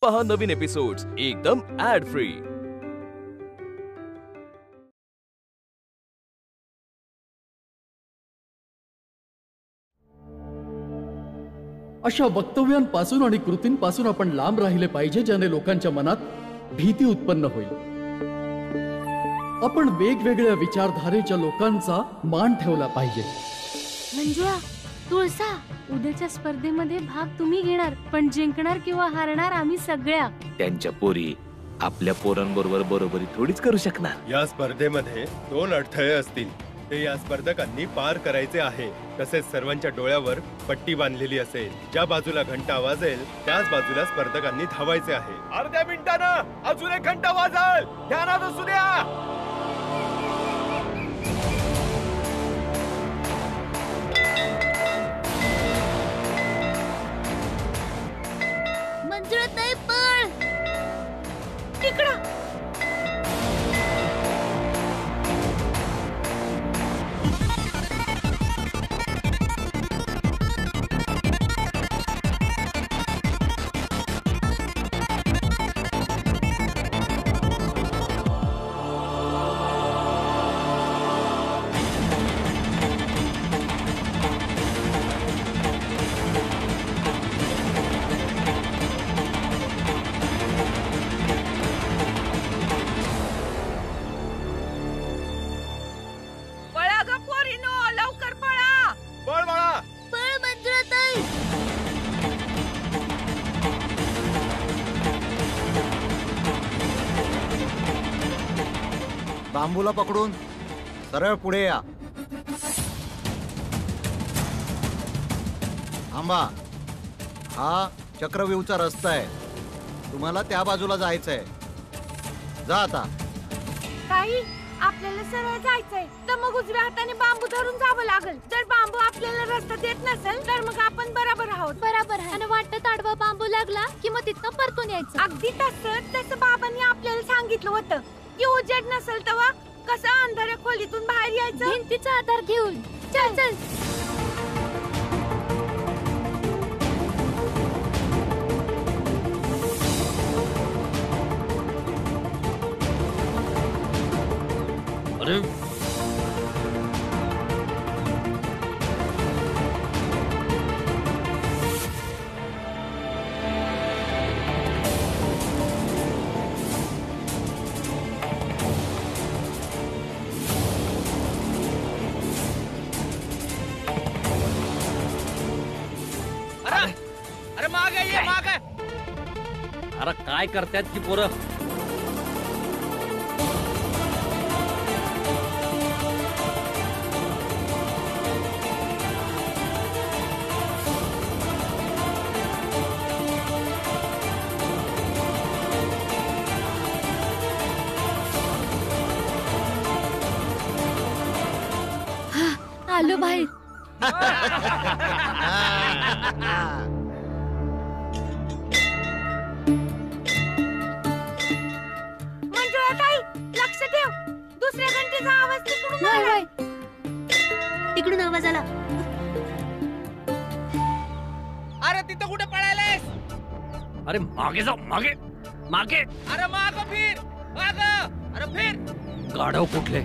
पहा नवीन एपिसोड्स एकदम add free. अशा वक्तव्यांपासून आणि कृतींपासून आपण लांब राहिले पाहिजे ज्याने लोकांच्या मनात भीती उत्पन्न होईल। आपण वेगवेगळ्या विचारधारेच्या लोकांचा मान ठेवला पाहिजे। मंजुळा, तुळसा, उद्याच्या स्पर्धेमध्ये भाग तुम्ही घेणार, पण जिंकणार किंवा हारणार आम्ही सगळ्या। त्यांच्या पोरी आपल्या पोरांबरोबर बरोबरी थोडीच करू शकणार। या स्पर्धेमध्ये 2 अडथळे असतील, ते या स्पर्धकांनी पार करायचे आहे। तसेच सर्वांच्या डोळ्यावर पट्टी बांधलेली असेल, ज्या बाजूला घंटा वाजेल त्याच बाजूला स्पर्धकांनी धावायचे आहे। अर्ध्या मिनिटानं अजून एक घंटा वाजेल, ध्यानात असू द्या। मंजुळाताई पळ तिकडं। बांबूला पकडून सरळ पुढे या। थांबा, हा चक्रव्यूहचा रस्ता आहे, तुम्हाला त्या बाजूला जायचंय। जा आता। ताई, आपल्याला सरळ जायचंय, तर मग उजव्या हाताने बांबू धरून जावं लागेल। जर बांबू आपल्याला रस्ता देत नसेल तर मग आपण बरोबर आहोत। बरोबर आहे। आणि वाटत आडवा बांबू लागला की मग तिथं परतून यायचं। अगदी तसं बाबांनी आपल्याला सांगितलं होतं की उजेड नसेल तेव्हा कसं अंधाऱ्या खोलीतून बाहेर यायचं, भिंतीचा आधार घेऊन। चल चल। अरे अरे काय करतात की पोरं? आलो बाहेर। लक्ष ठेव, दुसऱ्या घंटेचा आवाज तिकडून आवाज आला। अरे तिथं कुठे पळायलास? अरे मागे जाऊ, मागे मागे। अरे माग फिर, माग। अरे फिर। गाढव कुठले?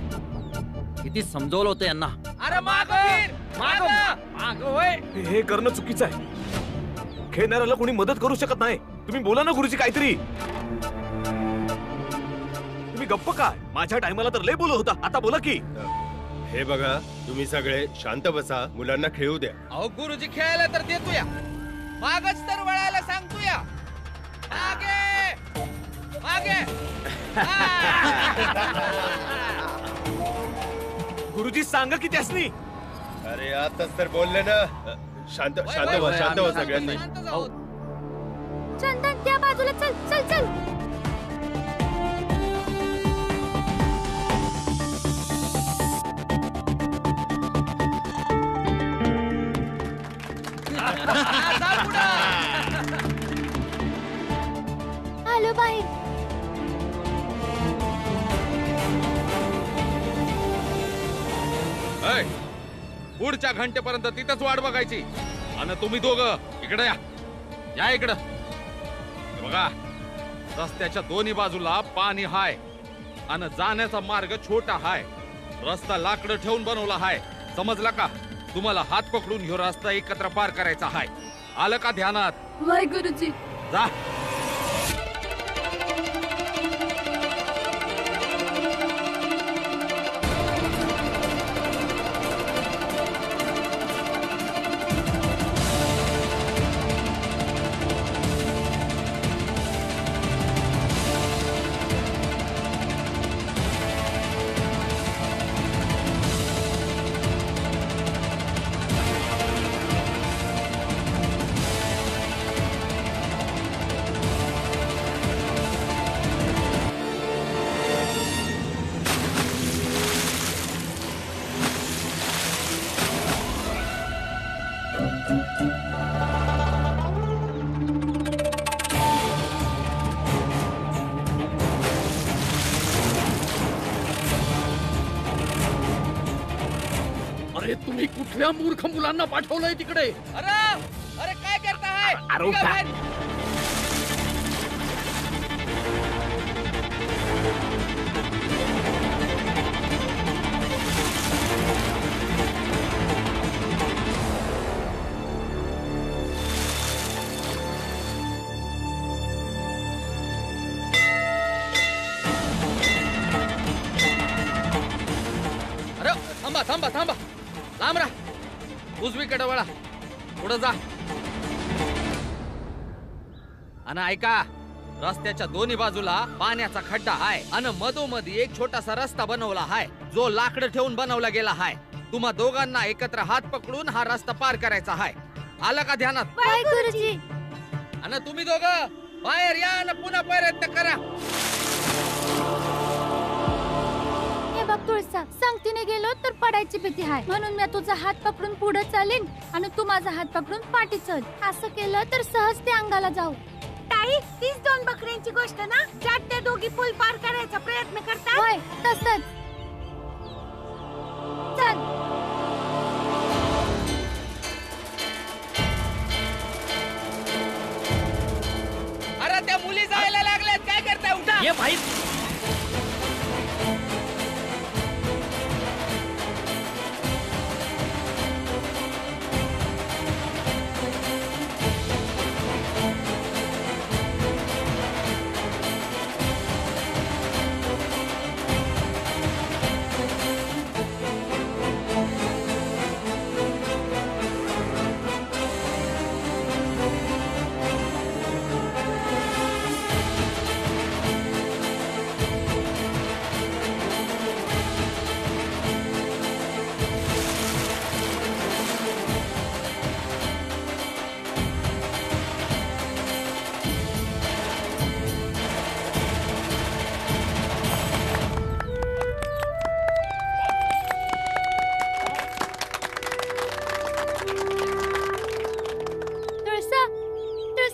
किती समजवलं होतं यांना। अरे माग फिर, माग माग। होय, हे करणं चुकीचं आहे। खेळणाऱ्याला कोणी मदत करू शकत नाही। तुम्ही बोला ना गुरुजी काहीतरी। तुम्ही गप्प काय? माझ्या टायमाला तर लय बोलत होता, आता बोला की। हे बघा, तुम्ही सगळे शांत बसा, मुलांना खेळू द्या। अहो गुरुजी खेळायला तर देतोया, मागच तर वळायला सांगतोया। मागे मागे। गुरुजी सांगा की त्यासनी। अरे आताच तर बोलले ना। शांत व्हा सगळ्यांनी। चंदन, त्या बाजूला चल चल चल। आलो बाहेर। पुढच्या घंटेपर्यंत तिथंच वाट बघायची। आणि तुम्ही दोघं इकडे या, या इकडं। बघा, रस्त्याच्या दोन्ही बाजूला पाणी हाय आणि जाण्याचा मार्ग छोटा हाय. रस्ता लाकडं ठेवून बनवला हाय, समजला का? तुम्हाला हात पकडून ह्यो रस्ता एकत्र पार करायचा हाय. आलं का ध्यानात? वय गुरुजी. जा. अरे तुम्ही कुठल्या मूर्ख मुलांना पाठवलंय तिकडे? अरे अरे काय करताय? अरे निघा उठा. बाहेर. अरे थांबा थांबा थांबा, लांब राहा. उजवीकडे वळा, पुढे जा. आणि ऐका, रस्त्याच्या दोन्ही बाजूला पाण्याचा खड्डा हाय आणि मधोमधी एक छोटासा रस्ता बनवला हाय जो लाकडं ठेवून बनवला गेला हाय. तुम्हा दोघांना एकत्र हात पकडून हा रस्ता पार करायचा हाय. आलं का ध्यानात? वय गुरुजी. आणि तुम्ही दोघं बाहेर या आणि पुन्हा प्रयत्न करा. हे बघ तुळसा, संगतीने गेलो तर पडायची भीती आहे, म्हणून मी तुझा हात पकडून पुढे चालेन आणि तू माझा हात पकडून पाठी चल. असं केलं तर सहज ते अंगाला जाऊ. ताई, तीच दोन बकऱ्यांची गोष्ट ना, ज्यात त्या दोघी पूल पार करायचा प्रयत्न करतात? होय, तसंच. चल. अरे त्या मुली जायला लागल्यात, काय करताय? उठा. ये भाई.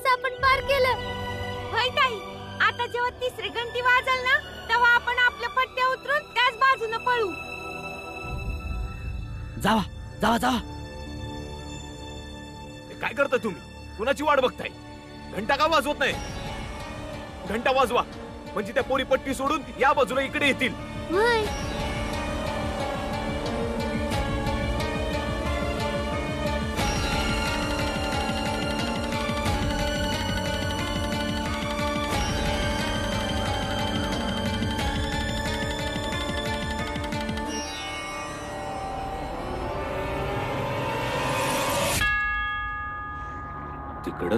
आपण पार केलं. होय ताई, आता जेव्हा तिसरी घंटी वाजल ना, तेव्हा आपण आपल्या पट्ट्या उतरून त्याच बाजूने पळू. जावा जावा जावा. काय करता तुम्ही? कुणाची वाट बघताय? घंटा का वाजवत नाही? घंटा वाजवा, म्हणजे त्या पोरी पट्टी सोडून या बाजूला इकडे येतील. होय. तिकडं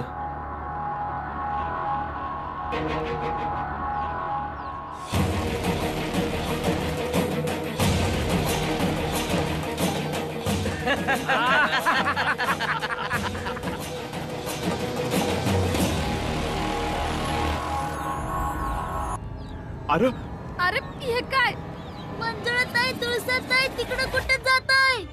अरे अरे हे काय? मंजुळात आहे, तुळसात आहे, तिकडे कुठे जात आहे?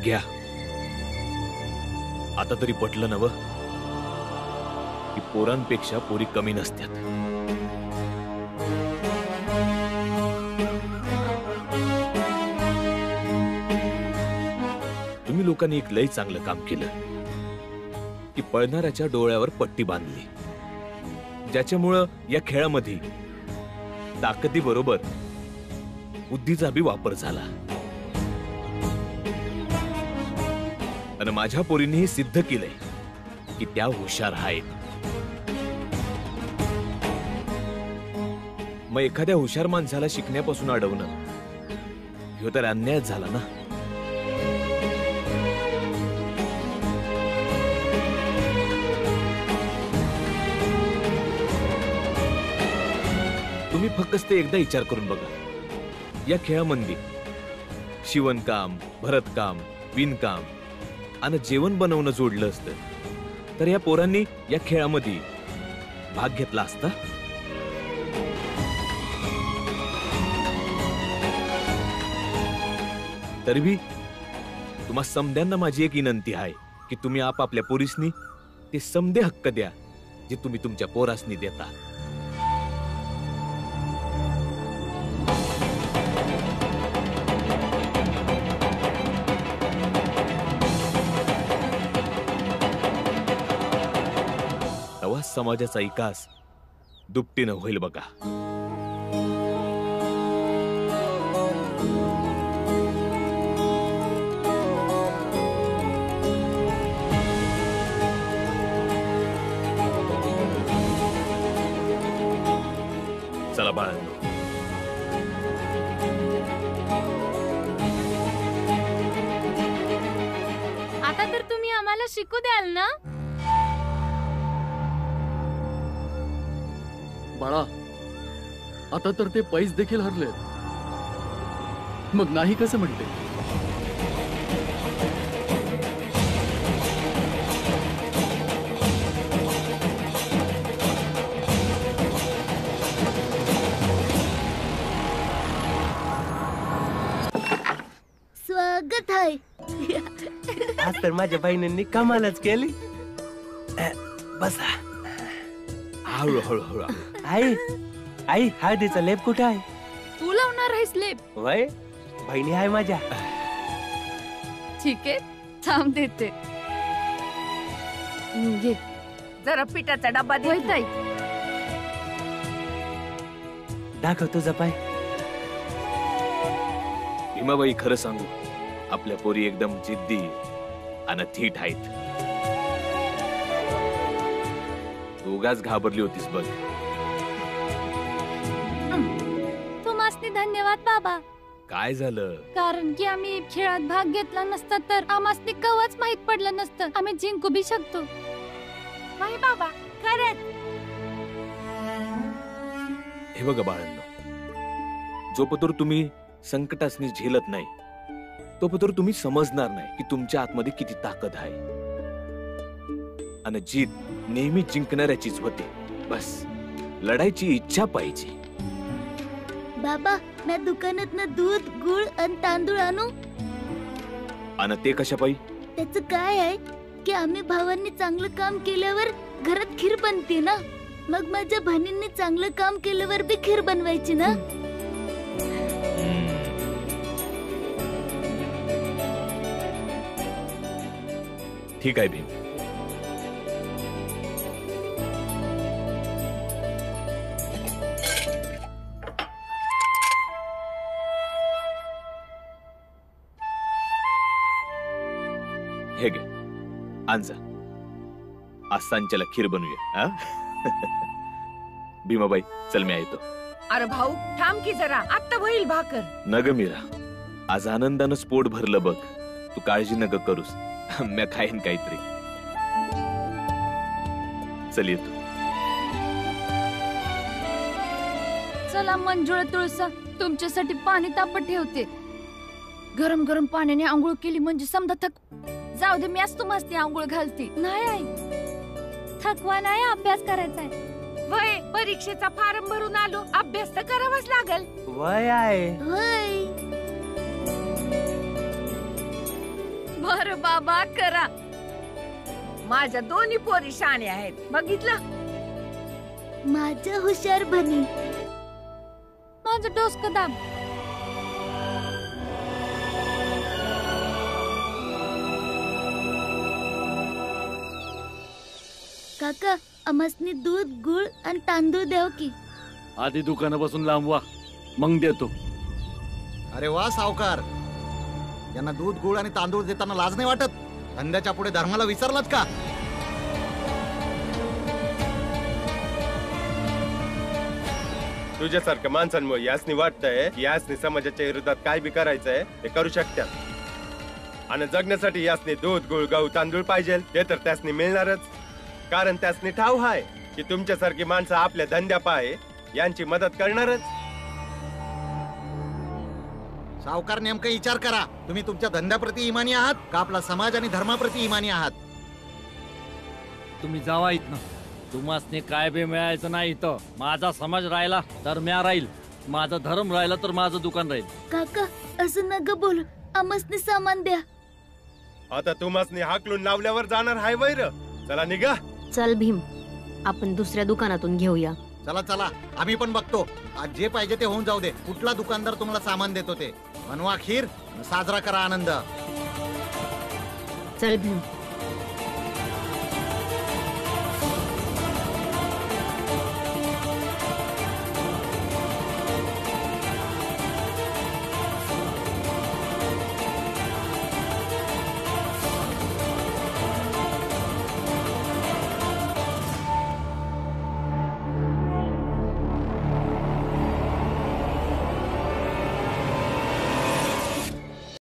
घ्या. आता तरी पटलं नव की पोरांपेक्षा पोरी कमी नसत्यात. तुम्ही लोकांनी एक लय चांगलं काम केलं की पळणाऱ्याच्या डोळ्यावर पट्टी बांधली, ज्याच्यामुळं या खेळामध्ये ताकदीबरोबर बुद्धीचा बी वापर झाला. आणि माझ्या पोरीने हे सिद्ध केलंय की त्या हुशार आहेत. मग एखाद्या हुशार माणसाला शिकण्यापासून अडवणं ह्यो तर अन्याय झाला ना. तुम्ही फक्त एकदा विचार करून बघा, या खेळामध्ये शिवणकाम, भरतकाम, विणकाम आणि जेवण बनवणं जोडलं असतं तर या पोरांनी या खेळामध्ये भाग घेतला असता. तरी बी तुम्हा समद्यांना माझी एक विनंती आहे की तुम्ही आपापल्या पोरीसनी ते समदे हक्क द्या जे तुम्ही तुमच्या पोरासनी देता. तेव्हा समाजाचा विकास दुपटीनं होईल बघा. चला बाळांनो, आता तर तुम्ही आम्हाला शिकू द्याल ना? बाळा, आता तर ते पैस देखील हरले, मग नाही कसं म्हणते? स्वागत आहे. आज तर माझ्या बहिणींनी कमालच केली. बसा. हळू हळू हळू. आई आई हळदीचा लेप कुठे आहे? तू लावणार आहेस लेप? वय बहिणी आहे माझ्या. ठीक आहे, थांब देते. घे जरा पिठाचा डब्बा दे. ताई. दाखव तुझा पाय. भीमाबाई, खरं सांगू, आपल्या पोरी एकदम जिद्दी आणि थीट आहेत. तू उगाच घाबरली होतीस बघ. तुम्हासनी धन्यवाद बाबा. काय झालं? कारण की आम्ही खेळात भाग घेतला नसता तर आम्हासनी कवाच माहित पडलं नसतं आम्ही जिंकू बी शकतो. नाही बाबा, खरंच. हे बघा बाळांनो, जोपतोर तुम्ही संकटासनी झेलत नाही तोपतोर तुम्ही समजणार नाही की तुमच्या आतमध्ये किती ताकद आहे. आणि जीत नेहमी जिंकणाऱ्याचीच होते. बस लढायची इच्छा पाहिजे. बाबा, मी दुकानातनं दूध, गुळ आणि तांदूळ आणू? आणि ते कशा पायी? त्याचं काय आहे की आम्ही भावांनी चांगलं काम केल्यावर घरात खीर बनते ना, मग माझ्या बहिणींनी चांगलं काम केल्यावर बी खीर बनवायची ना. ठीक आहे भीम. हे घे, आण जा. आज सांच्याला खीर बनवूया. भीमाबाई, चल मी येतो. अरे भाऊ, थांब की जरा, आत्ता होईल भाकर. नग मीरा, आज आनंदानं स्पोट भरलं बघ. तू काळजी नग करूस, मी खाईन काहीतरी. चल येतो. चला मंजुळा तुळसा, तुमच्यासाठी पाणी तापत ठेवते. गरम गरम पाण्याने आंघोळ केली म्हणजे समजा थक. जाऊ दे, मी आज तुम्हाला ती आंघोळ घालते. नाही आई, थकवा नाही, अभ्यास करायचा आहे. वय, परीक्षेचा फॉर्म भरून आलो, अभ्यास तर करावाच लागल. वय आहे. बर बाबा करा. माझ्या दोन्ही पोरी शाणे आहेत बघितलं. माझं हुशार बनी. माझं डोसकं दाब. काका अमसनी दूध गुळ आणि तांदूळ द्याव की. आधी दुकानापासून लांब व्हा, मग देतो. अरे वा सावकार, यांना दूध गुळ आणि तांदूळ देताना लाज नाही वाटत? धंद्याच्या पुढे धर्माला विसरलात का? तुझ्यासारख्या माणसांमुळे यासनी वाटतंय की यासनी समाजाच्या विरोधात काय बी करायचंय ते करू शकतात. आणि जगण्यासाठी यासनी दूध गुळ गहू तांदूळ पाहिजे ते तर त्यासनी मिळणारच. कारण त्यासनी ठाव आहे की तुमच्यासारखी माणसं आपल्या धंद्या पाय यांची मदत करणारच. सावकार नेमका विचार करा, तुम्ही तुमच्या धंद्याप्रती इमानी आहात का आपला समाज आणि धर्माप्रती इमानी आहात? तुम्ही जावा इथनं. तुम्हासने काय बी मिळायचं नाही इथं. माझा समाज राहिला तर म्या राहील, माझा धर्म राहिला तर माझं दुकान राहील. काका असं नका बोलू. अमसनी सामान द्या. आता तुम्हासनी हाकलून लावल्यावर जाणार हाय वैर. चला निघा. चल भीम, आपण दुसऱ्या दुकानातून घेऊया. चला चला, आम्ही पण बघतो. आज जे पाहिजे ते होऊन जाऊ दे. कुठला दुकानदार तुम्हाला सामान देतो ते बनवा. खीर साजरा करा आनंद. चल भीम.